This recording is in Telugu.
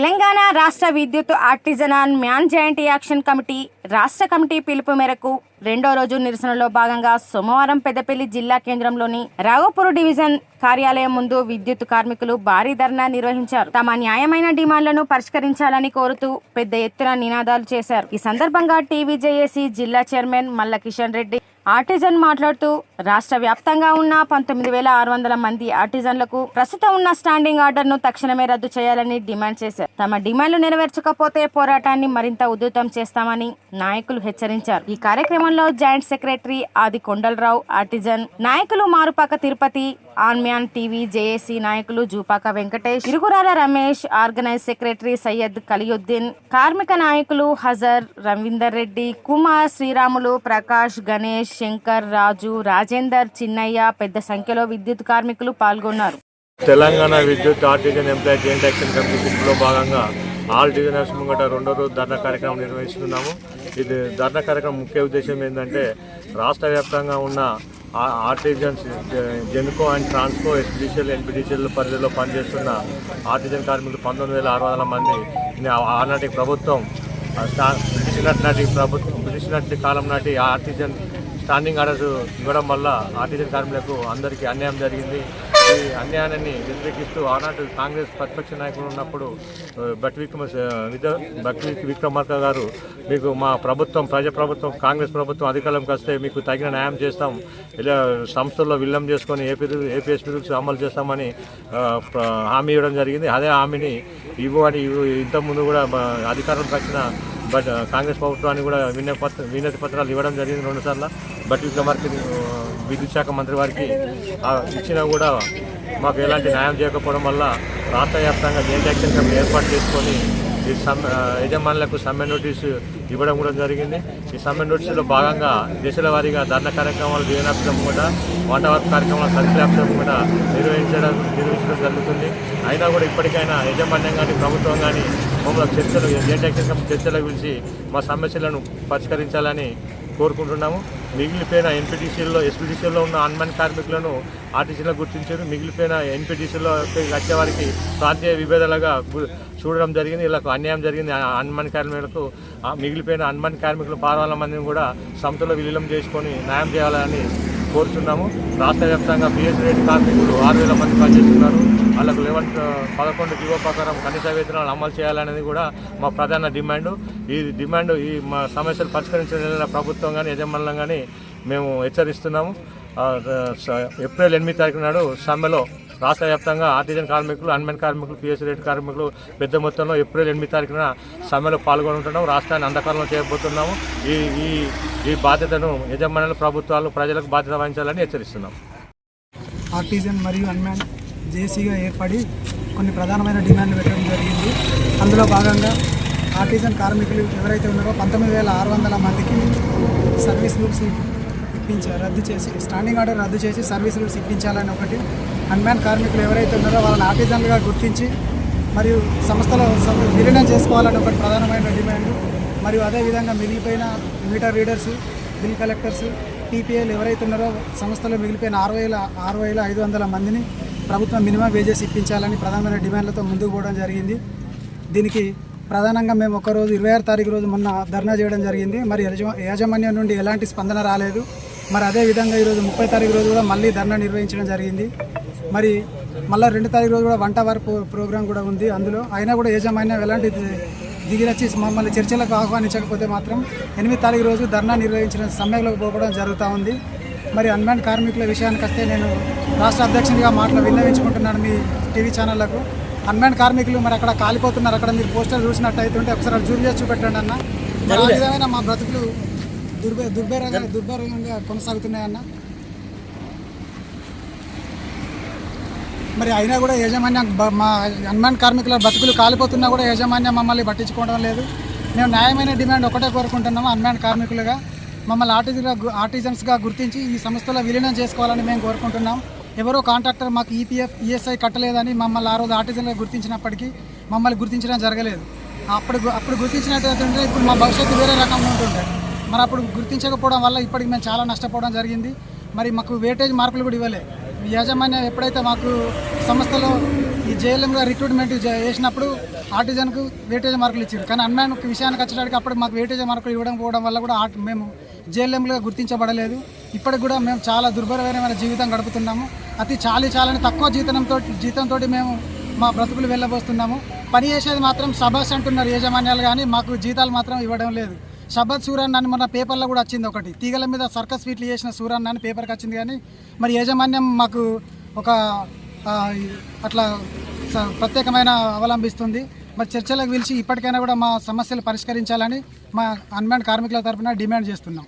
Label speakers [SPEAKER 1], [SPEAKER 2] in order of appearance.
[SPEAKER 1] తెలంగాణ రాష్ట్ర విద్యుత్ ఆర్టిజనల్ మ్యాన్ జాయింట్ యాక్షన్ కమిటీ రాష్ట్ర కమిటీ పిలుపు మేరకు రెండో రోజు నిరసనలో భాగంగా సోమవారం పెద్దపల్లి జిల్లా కేంద్రంలోని రాఘోపూర్ డివిజన్ కార్యాలయం ముందు విద్యుత్ కార్మికులు భారీ ధర్నా నిర్వహించారు. తమ న్యాయమైన డిమాండ్లను పరిష్కరించాలని కోరుతూ పెద్ద ఎత్తున నినాదాలు చేశారు. ఈ సందర్భంగా టీవీజేఏసీ జిల్లా చైర్మన్ మల్ల కిషన్ రెడ్డి ఆర్టిజన్ మాట్లాడుతూ రాష్ట్ర వ్యాప్తంగా ఉన్న 19,600 మంది ఆర్టిజన్లకు ప్రస్తుతం ఉన్న స్టాండింగ్ ఆర్డర్ను తక్షణమే రద్దు చేయాలని డిమాండ్ చేశారు. తమ డిమాండ్లు నెరవేర్చకపోతే పోరాటాన్ని మరింత ఉధృతం చేస్తామని నాయకులు హెచ్చరించారు. ఈ కార్యక్రమంలో జాయింట్ సెక్రటరీ ఆది కొండలరావు, ఆర్టిజన్ నాయకులు మారుపాక తిరుపతి, ఆన్మ్యాన్ టీవీ జేఏసీ నాయకులు జూపాక వెంకటేష్, ఇరుగురాల రమేష్, ఆర్గనైజ్ సెక్రటరీ సయ్యద్ కలియుద్దీన్, కార్మిక నాయకులు హజర్, రవీందర్ రెడ్డి, కుమార్, శ్రీరాములు, ప్రకాష్, గణేష్, శంకర్, రాజు, రాజేందర్, చిన్నయ్య పెద్ద సంఖ్యలో విద్యుత్ కార్మికులు పాల్గొన్నారు.
[SPEAKER 2] తెలంగాణ విద్యుత్ artisan employee joint action committee పిలుపులో భాగంగా ఆల్ డివిజనర్స్ ముంగట రెండో రోజు ధర్నా కార్యక్రమం నిర్వహిస్తున్నాము. ఇది ధర్నా కార్యక్రమం ముఖ్య ఉద్దేశం ఏంటంటే రాష్ట్ర వ్యాప్తంగా ఉన్న artisans Genco and Transco SPDCL NPDCL పరిధిలో పనిచేస్తున్న ఆర్టిజన్ కార్మికులు 19,600 మంది ఆనాటి ప్రభుత్వం బ్రిటిష్ నాటి కాలం నాటి ఆర్టిజన్ స్టాండింగ్ ఆర్డర్స్ ఇవ్వడం వల్ల ఆర్టిజన్ కార్మికులకు అందరికీ అన్యాయం జరిగింది. ఈ అన్యాయాన్ని వ్యతిరేకిస్తూ ఆనాటి కాంగ్రెస్ ప్రతిపక్ష నాయకులు ఉన్నప్పుడు బట్టి విక్రమార్క గారు మీకు మా ప్రభుత్వం ప్రజాప్రభుత్వం కాంగ్రెస్ ప్రభుత్వం అధికారంలోకి వస్తే మీకు తగిన న్యాయం చేస్తాం, ఇలా సంస్థల్లో విలీనం చేసుకొని ఏపీఎస్పీ రూల్స్ అమలు చేస్తామని హామీ ఇవ్వడం జరిగింది. అదే హామీని ఇవ్వని ఇంతకుముందు కూడా అధికారంలోకి వచ్చిన కాంగ్రెస్ ప్రభుత్వాన్ని కూడా వినతి పత్రాలు ఇవ్వడం జరిగింది 2 సార్లు. బట్టి విక్రమార్క విద్యుత్ శాఖ మంత్రి వారికి ఇచ్చినా కూడా మాకు ఎలాంటి న్యాయం చేయకపోవడం వల్ల రాష్ట్ర వ్యాప్తంగా జాయింట్ యాక్షన్ కమిటీ ఏర్పాటు చేసుకొని ఈ యజమానులకు సమ్మె నోటీసు ఇవ్వడం కూడా జరిగింది. ఈ సమ్మె నోటీసులో భాగంగా దశల వారీగా ధర్నా కార్యక్రమాలు జీవనాప్తం కూడా వంటవర్క్ కార్యక్రమాలు సర్కిలాప్తం కూడా నిర్వహించడం జరుగుతుంది. అయినా కూడా ఇప్పటికైనా యజమాన్యం కానీ ప్రభుత్వం కానీ మమ్మల్ని చర్చలు జాయింట్ యాక్షన్ కమిటీ చర్చలకు పిలిచి మా సమస్యలను పరిష్కరించాలని కోరుకుంటున్నాము. మిగిలిపోయిన ఎన్పీటీసీల్లో ఎస్పీడీసీల్లో ఉన్న అన్మ్యాన్ కార్మికులను ఆర్టీసీలో గుర్తించారు. మిగిలిపోయిన ఎన్పీటీసీలో వచ్చే వారికి ప్రాంతీయ విభేదాలుగా చూడడం జరిగింది. వీళ్ళకు అన్యాయం జరిగింది. అన్మ్యాన్ కార్మికులకు మిగిలిపోయిన అన్మ్యాన్ కార్మికులు 600 మందిని కూడా సంస్థలో విలీనం చేసుకొని న్యాయం చేయాలని కోరుతున్నాము. రాష్ట్ర వ్యాప్తంగా పిఎస్ రేట్ కార్మికులు 6,000 మంది పనిచేస్తున్నారు. వాళ్ళకు 11 జీవో ప్రకారం కనీస వేతనాలు అమలు చేయాలనేది కూడా మా ప్రధాన డిమాండ్. ఈ మా సమస్యలు పరిష్కరించలేని ప్రభుత్వం కానీ యజమానులం కానీ మేము హెచ్చరిస్తున్నాము. ఏప్రిల్ 8 తారీఖు నాడు సమ్మెలో రాష్ట్ర వ్యాప్తంగా ఆర్టిజన్ కార్మికులు, అన్మెన్ కార్మికులు, పిఎస్ రేట్ కార్మికులు పెద్ద మొత్తంలో ఏప్రిల్ 8 తారీఖున సమ్మెలో పాల్గొంటున్నాం. రాష్ట్రాన్ని అంధకారంలో చేయబోతున్నాము. ఈ బాధ్యతను యజమానులు, ప్రభుత్వాలు, ప్రజలకు బాధ్యత వహించాలని హెచ్చరిస్తున్నాం.
[SPEAKER 3] ఆర్టిజన్ మరియు అన్మెన్ జేసీగా ఏర్పడి కొన్ని ప్రధానమైన డిమాండ్లు పెట్టడం జరిగింది. అందులో భాగంగా ఆర్టిజన్ కార్మికులు ఎవరైతే ఉన్నారో 19,600 మందికి సర్వీస్ రూల్స్ రద్దు చేసి స్టాండింగ్ ఆర్డర్ రద్దు చేసి సర్వీస్ రూల్స్ ఇప్పించాలని ఒకటి, అన్మ్యాన్ కార్మికులు ఎవరైతే ఉన్నారో వాళ్ళని ఆర్టిజన్లుగా గుర్తించి మరియు సంస్థలో విలీనం చేసుకోవాలని ఒకటి ప్రధానమైన డిమాండ్. మరియు అదేవిధంగా మిగిలిపోయిన మీటర్ రీడర్స్, బిల్ కలెక్టర్స్, టీపీఏలు ఎవరైతే ఉన్నారో సంస్థలో మిగిలిపోయిన 6,500 మందిని ప్రభుత్వం మినిమం వేజెస్ ఇప్పించాలని ప్రధానమైన డిమాండ్లతో ముందుకు పోవడం జరిగింది. దీనికి ప్రధానంగా మేము ఒకరోజు 26వ తారీఖు రోజు మొన్న ధర్నా చేయడం జరిగింది. మరి యాజమాన్యం నుండి ఎలాంటి స్పందన రాలేదు. మరి అదేవిధంగా ఈరోజు 30వ తారీఖు రోజు కూడా మళ్ళీ ధర్నా నిర్వహించడం జరిగింది. మరి మళ్ళీ 2వ తారీఖు రోజు కూడా వంట వార్ ప్రోగ్రాం కూడా ఉంది అందులో. అయినా కూడా యాజమాన్యం ఎలాంటి దిగిరచ్చి మమ్మల్ని చర్చలకు ఆహ్వానించకపోతే మాత్రం 8వ తారీఖు రోజు ధర్నా నిర్వహించిన సమ్మెలోకి పోవడం జరుగుతూ ఉంది. మరి అన్మ్యాన్ కార్మికుల విషయానికి వస్తే నేను రాష్ట్ర అధ్యక్షునిగా విన్నవించుకుంటున్నాను మీ టీవీ ఛానళ్లకు. అన్మ్యాన్ కార్మికులు మరి అక్కడ కాలిపోతున్నారు. అక్కడ మీరు పోస్టర్ చూసినట్టయితే ఒకసారి జూమ్ చేసి చూపెట్టండి అన్న. ఆ విధమైన మా బ్రతుకులు దుర్భరంగా కొనసాగుతున్నాయన్న. మరి అయినా కూడా యాజమాన్యం మా అన్మ్యాన్ కార్మికుల బతుకులు కాలిపోతున్నా కూడా యాజమాన్యం మమ్మల్ని పట్టించుకోవడం లేదు. మేము న్యాయమైన డిమాండ్ ఒకటే కోరుకుంటున్నాము. అన్మ్యాన్ కార్మికులుగా మమ్మల్ని ఆర్టిజన్స్గా గుర్తించి ఈ సంస్థలో విలీనం చేసుకోవాలని మేము కోరుకుంటున్నాం. ఎవరో కాంట్రాక్టర్ మాకు ఈపీఎఫ్, ఈఎస్ఐ కట్టలేదని మమ్మల్ని ఆ రోజు ఆర్టిజన్గా గుర్తించినప్పటికీ మమ్మల్ని గుర్తించడం జరగలేదు. అప్పుడు గుర్తించినట్లయితే ఇప్పుడు మా భవిష్యత్తు వేరే రకంగా ఉంటుండే. మరి అప్పుడు గుర్తించకపోవడం వల్ల ఇప్పటికి మేము చాలా నష్టపోవడం జరిగింది. మరి మాకు వేటేజ్ మార్కులు కూడా ఇవ్వలే. యాజమాన్యం ఎప్పుడైతే మాకు సంస్థలో ఈ జేఎల్ఎంగా రిక్రూట్మెంట్ చేసినప్పుడు ఆర్టిజన్కు వెయిటేజ్ మార్కులు ఇచ్చారు. కానీ అన్మ్యాన్ విషయానికి వచ్చేటప్పటికి అప్పుడు మాకు వెయిటేజ్ మార్కులు ఇవ్వడం పోవడం వల్ల కూడా మేము జేఎల్ఎంలో గుర్తించబడలేదు. ఇప్పటికి కూడా మేము చాలా దుర్భరమైన జీవితం గడుపుతున్నాము. చాలని తక్కువ జీతంతో మేము మా బ్రతుకులు వెళ్ళబోస్తున్నాము. పని చేసేది మాత్రం సబాస్ అంటున్నారు యాజమాన్యాలు, కానీ మాకు జీతాలు మాత్రం ఇవ్వడం లేదు. షబ్బత్ సూరన్న అని మన పేపర్లో కూడా వచ్చింది, ఒకటి తీగల మీద సర్కస్ ఫీట్లు చేసిన సూరన్న అని పేపర్కి వచ్చింది. కానీ మరి యాజమాన్యం మాకు ఒక అట్లా ప్రత్యేకమైన అవలంబిస్తుంది. మరి చర్చలకు పిలిచి ఇప్పటికైనా కూడా మా సమస్యలు పరిష్కరించాలని మా అన్మ్యాన్ కార్మికుల తరఫున డిమాండ్ చేస్తున్నాం.